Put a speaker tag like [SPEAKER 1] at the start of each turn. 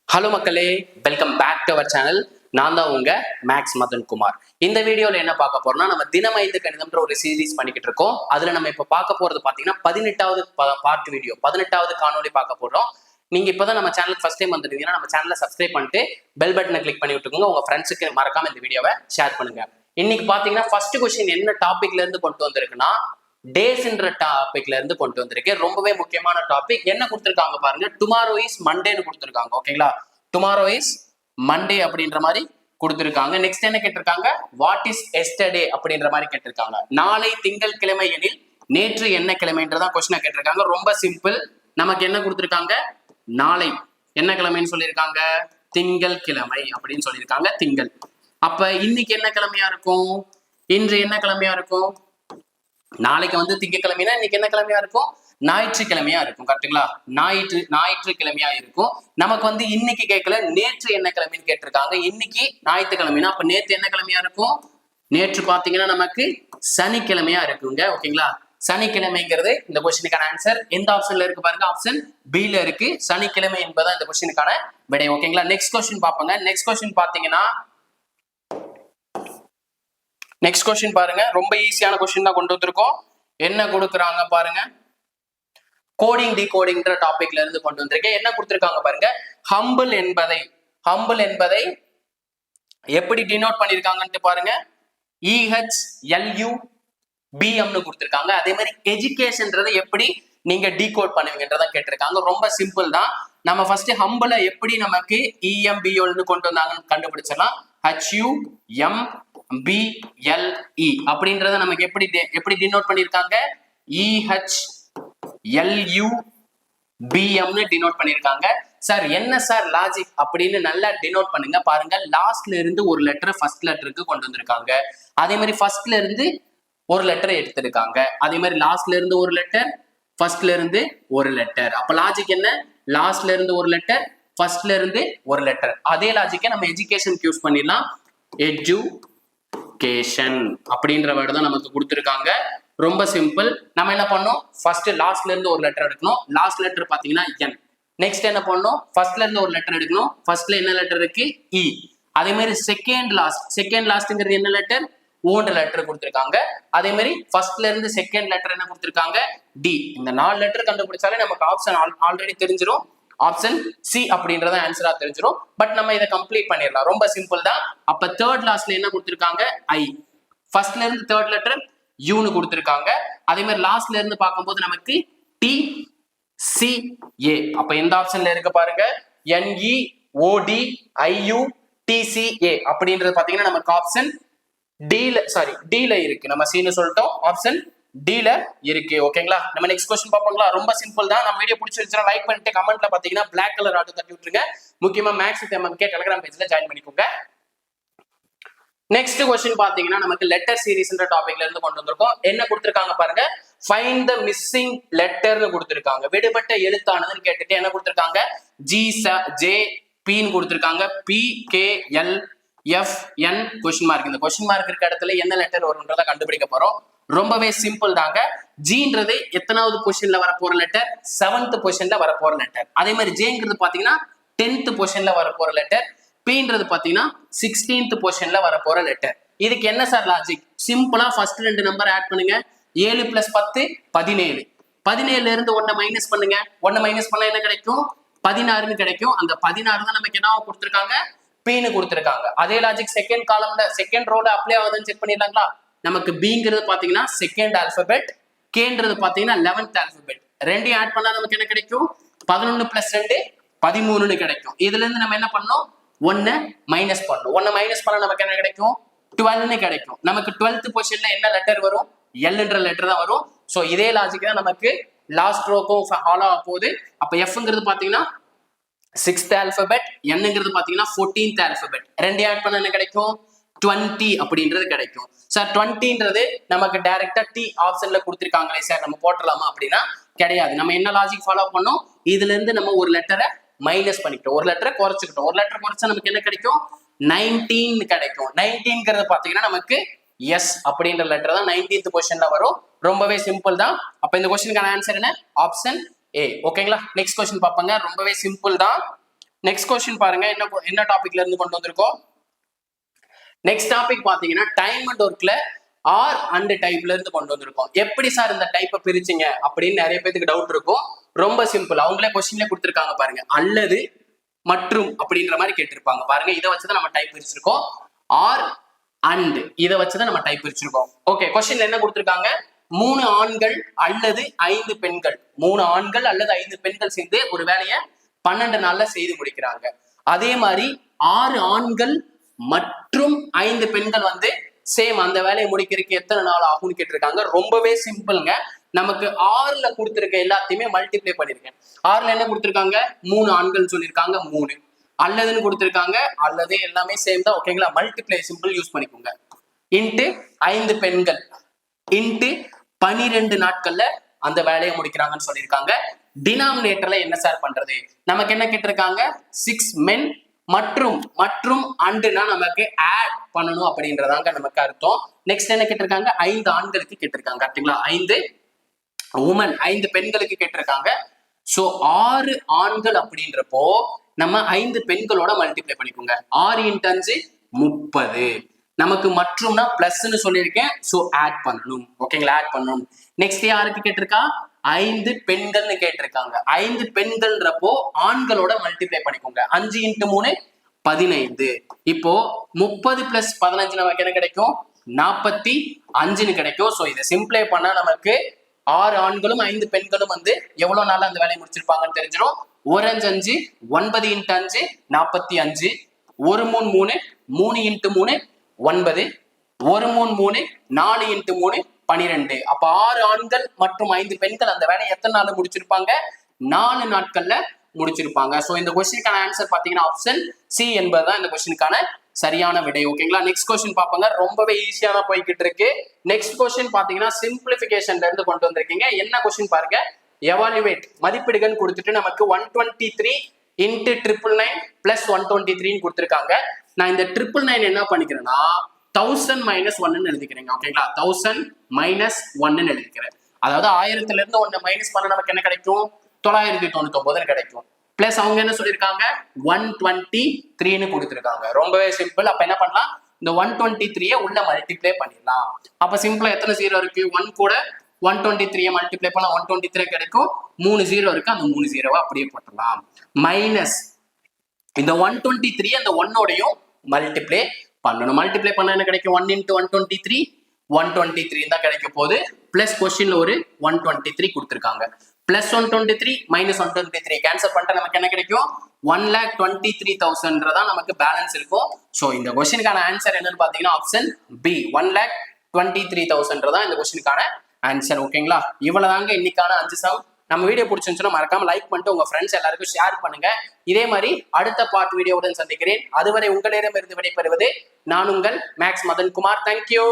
[SPEAKER 1] Hello மக்களே, welcome back to our channel. நான் தான் உங்க மேக்ஸ் மதன் குமார். இந்த வீடியோல என்ன பார்க்க போறோம்னா, நம்ம தினம் 5 கணிதம்ன்ற ஒரு சீரீஸ் பண்ணிக்கிட்டு இருக்கோம். அதுல நம்ம இப்ப பார்க்க போறது பாத்தீங்கன்னா 18வது பார்ட் வீடியோ, 18வது காணொலி பார்க்க போறோம். நீங்க இப்பதான் நம்ம சேனலுக்கு ஃபர்ஸ்ட் டைம் வந்துட்டீங்கன்னா நம்ம சேனலை சப்ஸ்கிரைப் பண்ணிட்டு பெல் பட்டனை கிளிக் பண்ணி விட்டுக்கோங்க. உங்க ஃப்ரெண்ட்ஸுக்கு மறக்காம இந்த வீடியோவை ஷேர் பண்ணுங்க. இன்னைக்கு பாத்தீங்கன்னா ஃபர்ஸ்ட் கொஸ்டின் என்ன டாபிக்ல இருந்து கொண்டு வந்திருக்குன்னா, டேஸ்ன்ற டாபிக்ல இருந்து கொண்டு வந்திருக்கேன். ரொம்பவே முக்கியமான டாபிக். என்ன கொடுத்திருக்காங்க பாருங்க, டுமாரோ இஸ் மண்டேன்னு கொடுத்திருக்காங்க. ஓகேங்களா, டுமாரோ இஸ் மண்டே அப்படின்ற மாதிரி கொடுத்திருக்காங்க. நெக்ஸ்ட் என்ன கேட்டிருக்காங்க, வாட் இஸ் எஸ்டர்டே அப்படின்ற மாதிரி கேட்டிருக்காங்க. நாளை திங்கள் கிழமை எனில் நேற்று என்ன கிழமைன்றதான் கொஸ்டினை கேட்டிருக்காங்க. ரொம்ப சிம்பிள். நமக்கு என்ன கொடுத்திருக்காங்க, நாளை என்ன கிழமைன்னு சொல்லியிருக்காங்க, திங்கள் கிழமை அப்படின்னு சொல்லியிருக்காங்க. திங்கள். அப்ப இன்னைக்கு என்ன கிழமையா இருக்கும், இன்று என்ன கிழமையா இருக்கும், நாளைக்கு வந்து திங்கக்கிழமைனா இன்னைக்கு என்ன கிழமையா இருக்கும், ஞாயிற்றுக்கிழமையா இருக்கும். கரெக்டுங்களா, ஞாயிற்றுக்கிழமையா இருக்கும். நமக்கு வந்து இன்னைக்கு கேட்கல, நேற்று என்ன கிழமைன்னு கேட்டிருக்காங்க. இன்னைக்கு ஞாயிற்றுக்கிழமைனா அப்ப நேற்று என்ன கிழமையா இருக்கும், நேற்று பாத்தீங்கன்னா நமக்கு சனிக்கிழமையா இருக்குங்க. ஓகேங்களா, சனிக்கிழமைங்கிறது இந்த கொஸ்டினுக்கான ஆன்சர். எந்த ஆப்ஷன்ல இருக்கு பாருங்க, ஆப்ஷன் பில இருக்கு. சனிக்கிழமை என்பதான் இந்த கொஸ்டினுக்கான விடை. ஓகேங்களா, நெக்ஸ்ட் கொஸ்டின் பாப்போங்க. நெக்ஸ்ட் கொஸ்டின் பாத்தீங்கன்னா, நெக்ஸ்ட் கொஸ்டின் பாருங்க, ரொம்ப ஈஸியான கொஸ்டின் தான் கொண்டு வந்திருக்கோம். என்ன கொடுக்குறாங்க பாருங்க, கோடிங் டிகோடிங்ன்ற டாபிக்ல இருந்து கொண்டு வந்திருக்கேன். என்ன கொடுத்திருக்காங்க பாருங்க, ஹம்பிள் என்பதை எப்படி டினோட் பண்ணிருக்காங்கன்னு பாருங்க, EHLUBM னு கொடுத்திருக்காங்க. அதே மாதிரி எஜுகேஷன்ன்றதை எப்படி நீங்க டிகோட் பண்ணுவீங்கன்றதான் கேட்டிருக்காங்க. ரொம்ப சிம்பிள் தான். நம்ம ஃபர்ஸ்ட் ஹம்பிள எப்படி நமக்கு EMBL னு கொண்டு வந்தாங்கன்னு கண்டுபிடிச்சலாம். HUMBLE அப்படின்றத நமக்கு எப்படி டினோட் பண்ணிருக்காங்க, EHLUBM னு டினோட் பண்ணிருக்காங்க. சார் என்ன சார் லாஜிக் அப்படின்னு நல்லா டினோட் பண்ணுங்க. பாருங்க, லாஸ்ட்ல இருந்து ஒரு லெட்டர் ஃபர்ஸ்ட் லெட்டருக்கு கொண்டு வந்திருக்காங்க. அதே மாதிரி ஃபர்ஸ்ட்ல இருந்து ஒரு லெட்டர் எடுத்திருக்காங்க. அதே மாதிரி லாஸ்ட்ல இருந்து ஒரு லெட்டர், ஃபர்ஸ்ட்ல இருந்து ஒரு லெட்டர். அப்ப லாஜிக் என்ன, லாஸ்ட்ல இருந்து ஒரு லெட்டர், ஃபர்ஸ்ட்ல இருந்து ஒரு லெட்டர். அதே லாஜிக்கை நம்ம எஜுகேஷன் யூஸ் பண்ணிடலாம். எஜுகேஷன் அப்படின்ற வேர்டு தான் நமக்கு கொடுத்திருக்காங்க. ரொம்ப சிம்பிள். நம்ம என்ன பண்ணோம், ஃபர்ஸ்ட் லாஸ்ட்ல இருந்து ஒரு லெட்டர் எடுக்கணும். லாஸ்ட் லெட்டர் பாத்தீங்கன்னா N. நெக்ஸ்ட் என்ன பண்ணணும், ஃபர்ஸ்ட்ல இருந்து ஒரு லெட்டர் எடுக்கணும். ஃபர்ஸ்ட்ல என்ன லெட்டர் இருக்கு, E. அதே மாதிரி செகண்ட் லாஸ்ட்ங்கிறது என்ன லெட்டர், ஓன்ற லெட்டர் கொடுத்திருக்காங்க. அதே மாதிரி ஃபர்ஸ்ட்ல இருந்து செகண்ட் லெட்டர் என்ன கொடுத்திருக்காங்க, D. இந்த 4 லெட்டர் கண்டுபிடிச்சாலே நமக்கு ஆப்ஷன் ஆல்ரெடி தெரிஞ்சிடும். ஆப்ஷன் சி அப்படின்றத ஆன்சரா தெரிஞ்சிடும். பட் நம்ம இதை கம்ப்ளீட் பண்ணிடலாம். ரொம்ப சிம்பிள் தான். அப்ப தேர்ட் லாஸ்ட்ல என்ன கொடுத்திருக்காங்க, I. ஃபர்ஸ்ட்ல இருந்து தேர்ட் லெட்டர் யூன்னு கொடுத்திருக்காங்க. அதே மாதிரி லாஸ்ட்ல இருந்து பார்க்கும்போது நமக்கு TCA. அப்ப எந்த ஆப்ஷன்ல இருக்கு பாருங்க, NEODIUTCA அப்படின்றது பாத்தீங்கன்னா நமக்கு ஆப்ஷன் டில இருக்கு. நம்ம சீனு சொல்லிட்டோம், ஆப்ஷன் டில இருக்கு. ஓகேங்களா, நம்ம நெக்ஸ்ட் क्वेश्चन பாப்போங்களா. ரொம்ப சிம்பிள் தான். நம்ம வீடியோ பிடிச்சிருந்தா லைக் பண்ணிட்டு கமெண்ட்ல பாத்தீங்கன்னா Black கலர் ஆட்டோ தட்டி விட்டுருங்க. முக்கியமா மேக்ஸ் வித் MMK டெலிகிராம் பேஜ்ல ஜாயின் பண்ணிக்கோங்க. நெக்ஸ்ட் क्वेश्चन பாத்தீங்கன்னா நமக்கு லெட்டர் சீரிஸ்ன்ற டாபிக்ல இருந்து கொண்டு வந்திருக்கோம். என்ன கொடுத்திருக்காங்க பாருங்க, ஃபைண்ட் த மிஸ்ஸிங் லெட்டர்னு கொடுத்திருக்காங்க. விடுபட்ட எழுத்தானதுன்னு கேட்டுட்டு என்ன கொடுத்திருக்காங்க, GJP ன்னு கொடுத்திருக்காங்க. PKLFN question mark. இந்த கொஸ்டின் மார்க் இருக்க இடத்துல என்ன லெட்டர் வரும்ன்றத கண்டுபிடிக்க போறோம். ரொம்பவே சிம்பிள் தாங்க. ஜின்றது எத்தனாவது பொசிஷன்ல வரப்போற லெட்டர், 7th பொசிஷன்ல வரப்போற லெட்டர். அதே மாதிரி ஜேங்கிறது பாத்தீங்கன்னா 10th பொசிஷன்ல வரப்போற லெட்டர். பீன்றது பாத்தீங்கன்னா 16th பொசிஷன்ல வரப்போற லெட்டர். இதுக்கு என்ன சார் லாஜிக், சிம்பிளா ஃபர்ஸ்ட் 2 நம்பர் ஆட் பண்ணுங்க. 7 + 10 17. 17ல இருந்து 1 மைனஸ் பண்ணுங்க. 1 மைனஸ் பண்ணா என்ன கிடைக்கும், 16ன்னு கிடைக்கும். அந்த 16 தான் நமக்கு என்ன கொடுத்திருக்காங்க, பீன்னு கொடுத்திருக்காங்க. அதே லாஜிக் செகண்ட் காலம்ல செகண்ட் ரோல அப்ளை ஆகுதுன்னு செக் பண்ணிடலாங்களா. நமக்கு பிங்கிறது பாத்தீங்கன்னா செகண்ட் ஆல்பபெட், கேன்றது பாத்தீங்கன்னா 11th ஆல்பபெட். ரெண்டையும் ஆட் பண்ணா நமக்கு என்ன கிடைக்கும், 11 + 2 13ன்னு கிடைக்கும். இதுல இருந்து நம்ம என்ன பண்ணோம், 1 மைனஸ் பண்ணணும். 1 மைனஸ் பண்ணா நமக்கு என்ன கிடைக்கும், 12ன்னு கிடைக்கும். நமக்கு 12th பொசிஷன்ல என்ன லெட்டர் வரும், எல்ன்ற லெட்டர் தான் வரும். சோ இதே லாஜிக் தான் நமக்கு லாஸ்ட் ரோக்கும் ஃபாலோ ஆக போகுது. அப்ப எஃப்ங்கிறது பாத்தீங்கன்னா 6th ஆல்பபெட், என்னங்கிறது பாத்தீங்கன்னா 14th ஆல்பபெட். ரெண்டையும் ஆட் பண்ணா என்ன கிடைக்கும், 20 அப்படின்றது கிடைக்கும். சார் 20ன்றது நமக்கு டைரக்டா டி ஆப்ஷன்ல கொடுத்திருக்காங்களே சார், நம்ம போட்டலாமா அப்படின்னா கிடையாது. நம்ம என்ன லாஜிக் ஃபாலோ பண்ணோம், இதுல இருந்து நம்ம ஒரு லெட்டரை மைனஸ் பண்ணிக்கிட்டோம், ஒரு லெட்டரை குறைச்சிக்கிட்டோம். ஒரு லெட்டர் குறைச்சா நமக்கு என்ன கிடைக்கும், 19 கிடைக்கும். 19ங்கிறது பாத்தீங்கன்னா நமக்கு எஸ் அப்படின்ற லெட்டர் தான் 19th பொசிஷன்ல வரும். ரொம்பவே சிம்பிள் தான். அப்ப இந்த கொஸ்டினுக்கான ஆன்சர் என்ன, ஆப்ஷன் ஏ. ஓகேங்களா, நெக்ஸ்ட் கொஸ்டின் பாப்போங்க. ரொம்பவே சிம்பிள் தான். நெக்ஸ்ட் கொஸ்டின் பாருங்க, என்ன டாபிக்ல இருந்து கொண்டு வந்திருக்கோம். நெக்ஸ்ட் டாபிக் பாத்தீங்கன்னா டைம் அண்ட் ஒர்க்ல ஆர் அண்ட் டைப்ல இருந்து கொண்டு வந்திருக்கோம். எப்படி சார் இந்த டைப்பை பிரிச்சிங்க அப்படின்னு நிறைய பேருக்கு டவுட் இருக்கும். ரொம்ப சிம்பிள், அவங்களே கொஸ்டின்ல கொடுத்துருக்காங்க பாருங்க. அல்லது மற்றும் அப்படின்ற மாதிரி கேட்டிருப்பாங்க பாருங்க. இதை வச்சுதான் நம்ம டைப் பிரிச்சிருக்கோம். ஆர் அண்ட் இதை வச்சுதான் நம்ம டைப் பிரிச்சிருக்கோம். ஓகே, கொஸ்டின்ல என்ன கொடுத்துருக்காங்க? 3 ஆண்கள் அல்லது 5 பெண்கள், 3 ஆண்கள் அல்லது 5 பெண்கள் சேர்ந்து ஒரு வேலையை 12 நாள்ல செய்து முடிக்கிறாங்க. அதே மாதிரி 6 ஆண்கள் மற்றும் 5 பெண்கள் வந்து சேம் அந்த வேலையை முடிக்கிறதுக்கு எத்தனை நாள் ஆகும்னு கேட்டிருக்காங்க. ரொம்பவே சிம்பிள்ங்க. நமக்கு 6ல கொடுத்துருக்க எல்லாத்தையுமே மல்டிப்ளை பண்ணிருக்கேன். 6ல என்ன கொடுத்துருக்காங்க? 3 ஆண்கள் சொல்லியிருக்காங்க, 3 அல்லதுன்னு கொடுத்துருக்காங்க. அல்லது எல்லாமே சேம் தான். ஓகேங்களா? மல்டிப்ளை சிம்பிள் யூஸ் பண்ணிக்கோங்க. இன்ட்டு 5 பெண்கள் இன்ட்டு 12 நாட்கள்ல அந்த வேலையை முடிக்கிறாங்கன்னு சொல்லியிருக்காங்க. டினாமினேட்டர்ல என்ன சார் பண்றது? நமக்கு என்ன கேட்டிருக்காங்க? 6 men மற்றும் மற்றும் அண்டுனா நமக்கு ஆட் பண்ணணும் அப்படின்றதாங்க நமக்கு அர்த்தம். நெக்ஸ்ட் என்ன கேட்டிருக்காங்க? 5 ஆண்களுக்கு கேட்டிருக்காங்க. கரெக்ட்டுங்களா? 5 உமன், 5 பெண்களுக்கு கேட்டிருக்காங்க. சோ 6 ஆண்கள் அப்படின்றப்போ நம்ம 5 பெண்களோட மல்டிப்ளை பண்ணிக்கோங்க. 6 × 5 30. நமக்கு மற்றும்னா பிளஸ்ன்னு சொல்லியிருக்கேன். சோ ஆட் பண்ணணும். ஓகேங்களா? ஆட் பண்ணணும். நெக்ஸ்ட் யாருக்கு கேட்டிருக்கா? 5 பெண்கள்னு கேட்டிருக்காங்க. 5 பெண்கள்ன்றப்போ ஆண்களோட மல்டிப்ளை பண்ணிக்கோங்க. 5 × 3 15. இப்போ 30 + 15 நமக்கு என்ன கிடைக்கும்? 45ன்னு கிடைக்கும். சோ இதை சிம்பிளை பண்ணா நமக்கு 6 ஆண்களும் 5 பெண்களும் வந்து எவ்வளவு நாள் அந்த வேலையை முடிச்சிருப்பாங்கன்னு தெரிஞ்சிடும். 1 × 5 9 × 5 45. 1 × 3 3 × 3 9. 1 × 3 4 × 3 12. அப்ப 6 ஆண்கள் மற்றும் 5 பெண்கள் அந்த வேலையை எத்தனை நாள் முடிச்சிருப்பாங்க? 4 நாட்கள்ல முடிச்சிருப்பாங்க. சோ இந்த கொஸ்டினுக்கான ஆன்சர் பாத்தீங்கன்னா ஆப்ஷன் சி என்பதுதான் இந்த கொஸ்டினுக்கான சரியான விடை. ஓகேங்களா? நெக்ஸ்ட் கொஸ்டின் பாப்போங்க. ரொம்பவே ஈஸியான போய்கிட்டு இருக்கு. நெக்ஸ்ட் கொஸ்டின் பாத்தீங்கன்னா சிம்பிளிபிகேஷன்ல இருந்து கொண்டு வந்திருக்கீங்க. என்ன கொஸ்டின் பாருங்க. எவாலுவேட் மதிப்பீடுகள் கொடுத்துட்டு நமக்கு 123 × 999 + 123 கொடுத்துருக்காங்க. நான் இந்த 999 என்ன பண்ணிக்கிறேன்னா 1000 - 1 எழுதிக்கிறேங்க. ஓகேங்களா? 1000 - 1 எழுதிக்கிறேன். அதாவது 1000ல இருந்து 1 மைனஸ் பண்ண நமக்கு என்ன கிடைக்கும்? 999 கிடைக்கும். பிளஸ் அவங்க என்ன சொல்லியிருக்காங்க? 123ன்னு கொடுத்துருக்காங்க. ரொம்பவே சிம்பிள். அப்ப என்ன பண்ணலாம்? இந்த 123 உள்ள மல்டிப்ளை பண்ணிடலாம். அப்ப சிம்பிளா எத்தனை 0 இருக்கு? 1 கூட 123 மல்டிப்ளை பண்ணலாம் 123 கிடைக்கும். 3 0 இருக்கு. அந்த 3 0 அப்படியே போட்டுடலாம். மைனஸ் இந்த 123 அந்த 1ஓடையும் மல்டிப்ளை பண்ணணும். மல்டிப்ளை பண்ணா என்ன கிடைக்கும்? 1 × 123 123 தான் கிடைக்க போகுது. பிளஸ் கொஸ்டின்ல ஒரு 123 கொடுத்துருக்காங்க. பிளஸ் 123 மைனஸ் 123 கேன்சல் பண்ணிட்டு நமக்கு என்ன கிடைக்கும்? 1,23,000 தான் நமக்கு பேலன்ஸ் இருக்கும். ஸோ இந்த கொஸ்டினுக்கான ஆன்சர் என்னன்னு பாத்தீங்கன்னா ஆப்ஷன் பி 1,23,000 தான் இந்த கொஸ்டினுக்கான ஆன்சர். ஓகேங்களா? இவ்வளவுதாங்க இன்னைக்கான 5 சம். நம்ம வீடியோ பிடிச்சிருந்துச்சுன்னா மறக்காம லைக் பண்ணிட்டு உங்க ஃப்ரெண்ட்ஸ் எல்லாருக்கும் ஷேர் பண்ணுங்க. இதே மாதிரி அடுத்த பார்ட் வீடியோவுடன் சந்திக்கிறேன். அதுவரை உங்களிடமிருந்து விடைபெறுவது நான் உங்கள் மேக்ஸ் மதன் குமார். தேங்க்யூ.